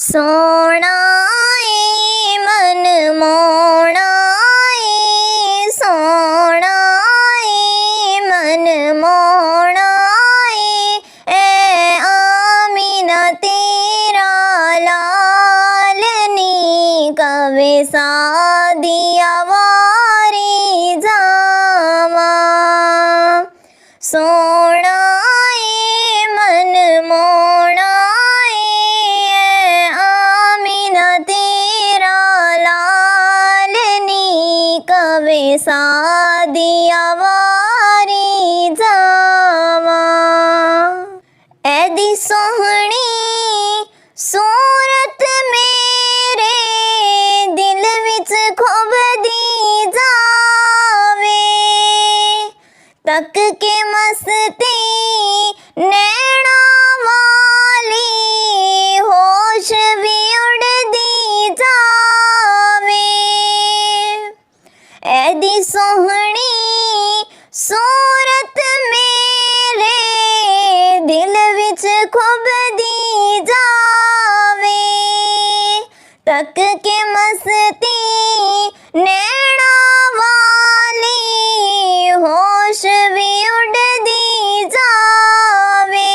सोना ए मन मोना ए सोना ए मन मोना ए आमीना तेरा लालनी कवे सादिया वारी जावा सोना ए मन मोना सादिया वारी जावा ऐदी सोहनी सूरत मेरे दिल विच खुबदी जावे तक के मस्ती नैना वाली होश भी उड़दी जावे ऐदी सोहनी सूरत मेरे दिल विच खुबदी जावे तक के मस्ती नैना वाली होश भी उड़दी जावे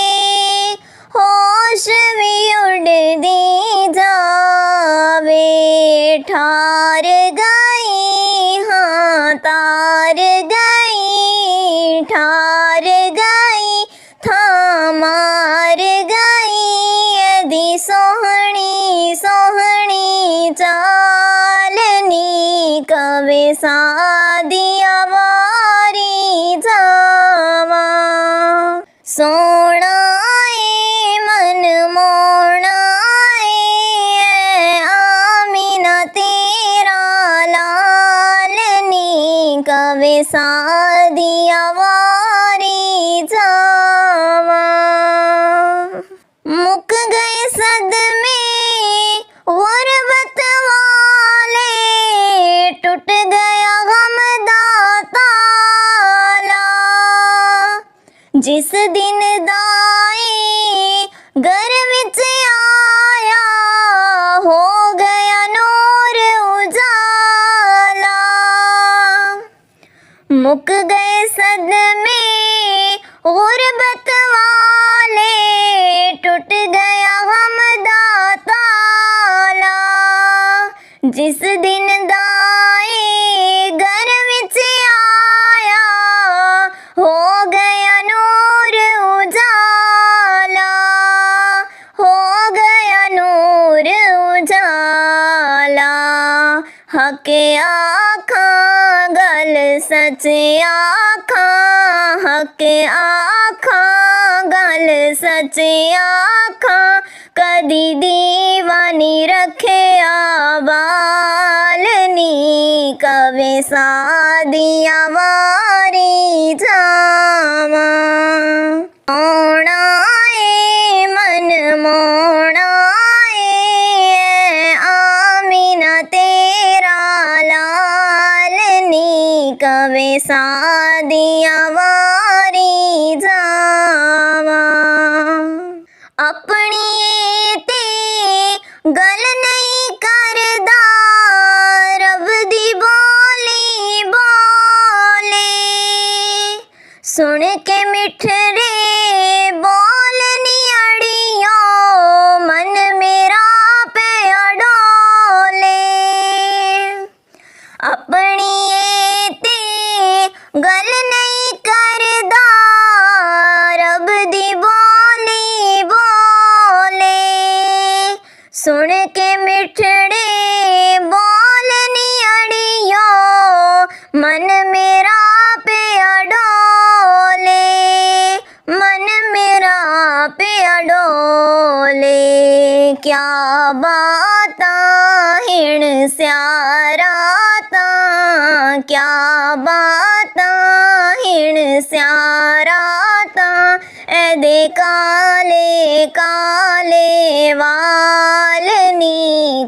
होश भी उड़दी जावे ठार तार गई ठार गई था मार गई यदि सोहनी सोहनी चालनी कवे सादिया वारी जावा सोना ए मन मोना ए आमीना तेरा कवे सादिया वारी जावा मुक गए सदमे गुरबत वाले टूट गया गम दा ताला जिस दिन दाए घर विच आया हो गया नूर उजाला मुक गए सदमे गुरबत वाले टूट गया गम दा ताला जिस दिन दाए घर विच आया हो गया नूर उजाला हो गया नूर उजाला हक आखा गल सच आखा हक आखा गल सच आखा कदी दीवानी रखे बालनी कवे सादिया वारी जावा मोना ए मन मोना ए आमीना तेरा लालनी कवे सादिया वारी जावा अपनी ते गल नहीं करदा रब दी बोली बोले सुन के मिठरे बोल नी अड़ियो मन मेरा पे अडोले अपनी ते गल नहीं करदा रब दी बोली बोले सुन के मिठड़े बोल नी अड़ियो मन मेरा पे अडोले मन मेरा पे अडोले क्या बाता हिण स्यारा क्या बाता हिण स्यारा ऐदे काले काले वालनी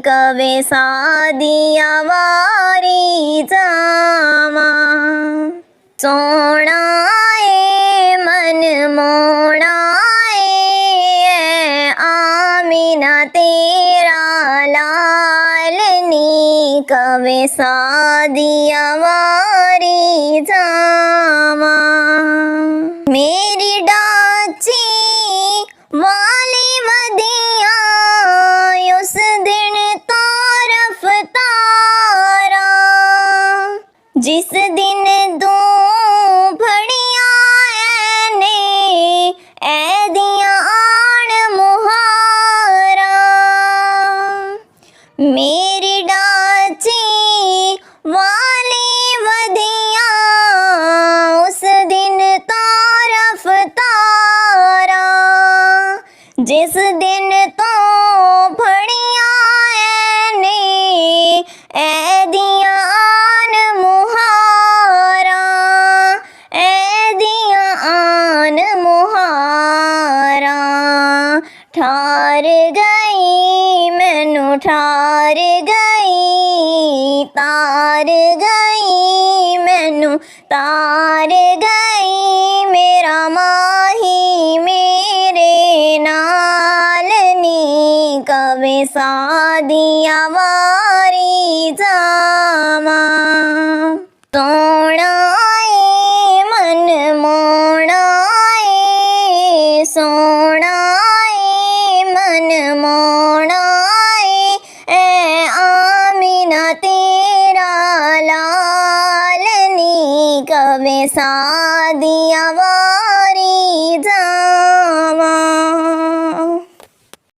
कवे सादिया वारी जावा सोना ए मन मोना ए आमी आमीना तेरा लालनी कवे सादिया वारी जावा। मेरी डाची वाली वदिया उस दिन तो रफ्तारा, जिस दिन दो फड़िया ने ऐदिया आण मुहारा। मेरी डाची वाली वदिया उस दिन तो रफ्तारा, जिस दिन तो फड़िया ने ऐदिया आन मुहारा, ऐदिया आन मुहारा। ठार गई मैनू ठार गई, तार गई मैनू तार गई, मेरा माही मेरे नाल नी कवे सादिया वारी जावा। सोना ए मन मोना ए, सोना ए मन मोना ए आमीना तेरा लालनी कवे सादिया वारी